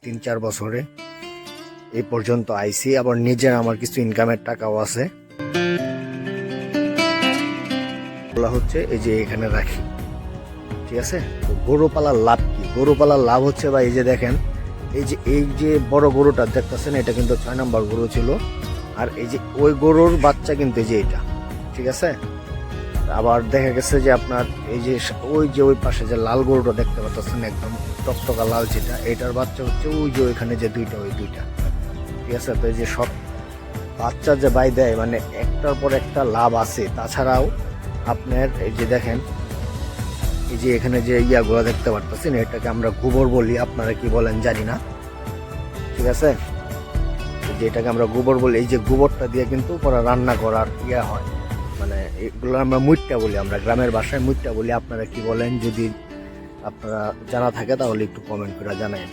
3-4 বছরে এই পর্যন্ত আইছি। আবার নিজের আমার কিছু ইনকামের টাকাও আছে, বলা হচ্ছে এই যে এখানে রাখি। ঠিক আছে, তো গরু পালার লাভ কি? গরু পালার লাভ হচ্ছে বা এই যে দেখেন, এই যে বড় গরুটা দেখতেছেন, এটা কিন্তু 6 নম্বর গরু ছিল। আর এই যে ওই গরুর বাচ্চা কিন্তু এই যে এটা, ঠিক আছে। আবার দেখা গেছে যে আপনার এই যে ওই পাশে যে লাল গরুটা দেখতে পাচ্ছেন, একদম টকটকা লাল, যেটা এটার বাচ্চা হচ্ছে ওই যে ওইখানে যে ওই দুইটা, ঠিক আছে। তো এই যে সব বাচ্চা যে বাই দেয়, মানে একটার পর একটা লাভ আছে। তাছাড়াও আপনার এই যে দেখেন, এই যে এখানে যে ইয়াগুলো দেখতে পারতেছেন, এটাকে আমরা গোবর বলি, আপনারা কি বলেন জানি না, ঠিক আছে। যেটাকে আমরা গোবর বলি, এই যে গোবরটা দিয়ে কিন্তু পরে রান্না করার ইয়া হয়, মানে এগুলো আমরা মুইট্টা বলি, আমরা গ্রামের ভাষায় মুইট্টা বলি। আপনারা কি বলেন? যদি আপনারা জানা থাকে তাহলে একটু কমেন্ট করে জানাবেন।